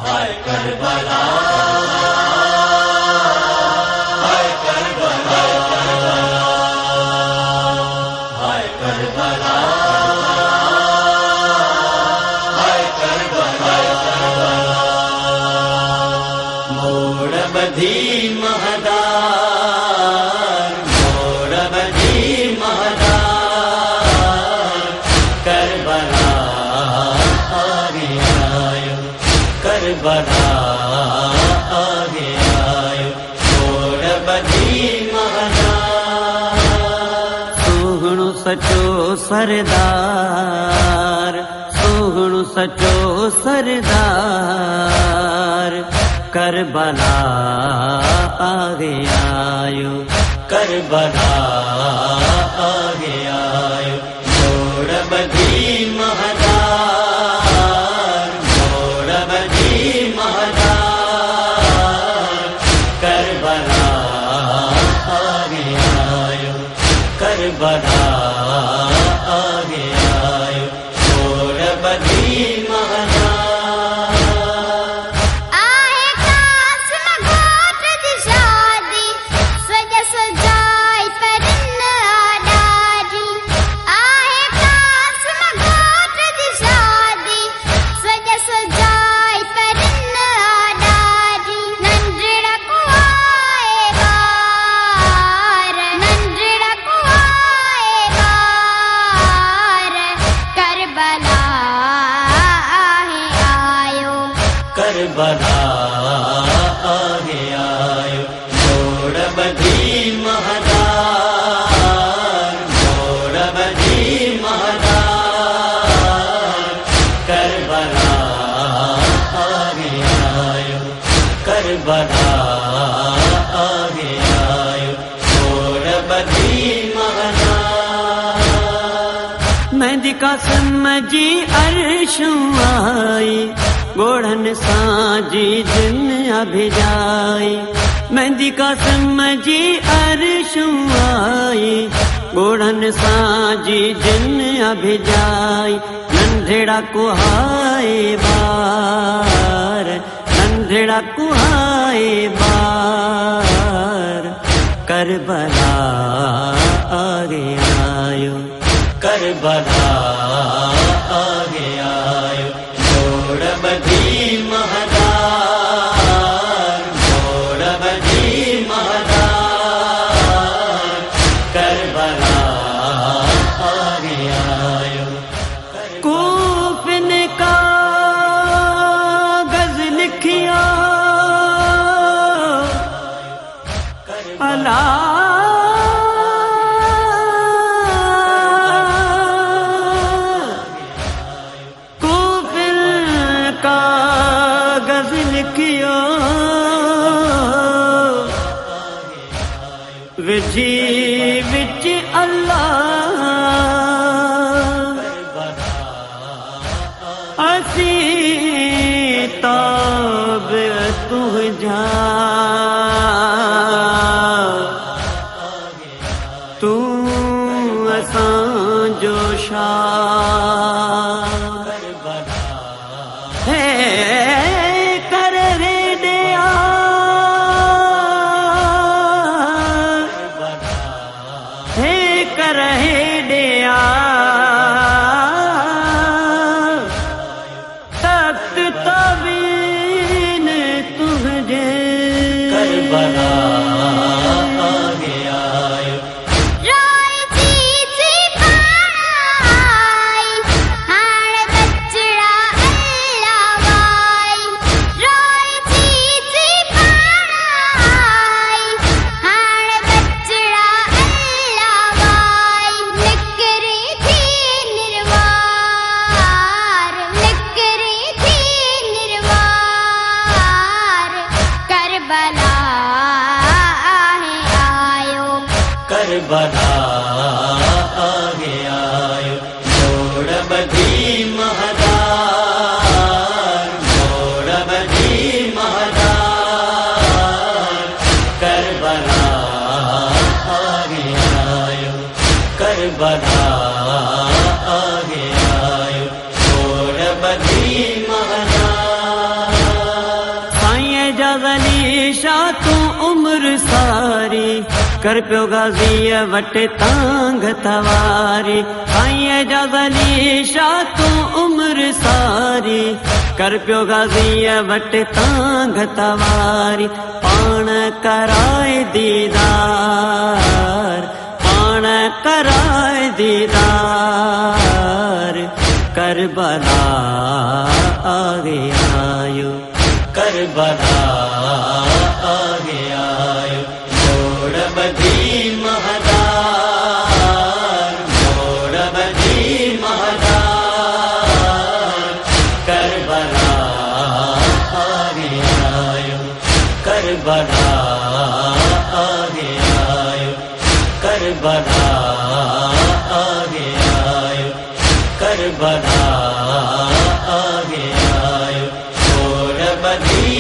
हाय Karbala, हाय Karbala, हाय Karbala, हाय Karbala, मोड़ बधी महदार, मोड़ बधी महदार, करबला आगे आयो, करबला आगे आयो, मोड़ बधी महदार। सोहणो सचो सरदार, सोहणो सचो सरदार, करबला आगे आयो, करबला आगे आयो, मोड़ बधी महदार, मोड़ बधी महदार, करबला आगे आयो, करबला आगे आयो, मोड़ बधी महदार। करबला आगे आयो, मोड़ बधी महदार, मोड़ बधी महदार, करबला आगे आयो, करबला आगे आयो, मोड़ बधी महदार। मेहंदी कासिम जी अर्शों आई, गोढ़न साजी जिन अभिजाई, मेहंदी कासिम जी अर्शों आई, गोढ़न साजी जिन अभिजाई, नंढड़ा कुहाए बार, नंढड़ा कुहाए बार, करबला आगे आयो, करबला आगे आयो, मोड़ बधी महदार, मोड़ बधी महदार, करबला आगे आयो, कूफिन का गज लिखिया अला विझी विच अल्लाह, असी ताब तुझा, तू असां जो शाह है, कर रे दिया हे कर हे दिया, तख्त तबीन तुझे, करबला आगे आयो, करबला आगे आयो, मोड़ बधी महदार, मोड़ बधी महदार, करबला आगे आयो, करबला आगे आयो, मोड़ बधी महदार। शाह तू उम्र सारी कर पियो गाज़ीअ वटि तांग तवारी साईं एजाज़ अली शाह तू उम्र सारी कर पियो गाज़ीअ वटि तांग तवारी पाण कराए दीदार पाण कराए दीदार करबला आ गयायो करबला आ गयायो मोड़ बधी महदार मोड़ बधी महदार करबला आ गयायो करबला आ गयायो करबला आ गयायो करबला आ गयायो मोड़ बधी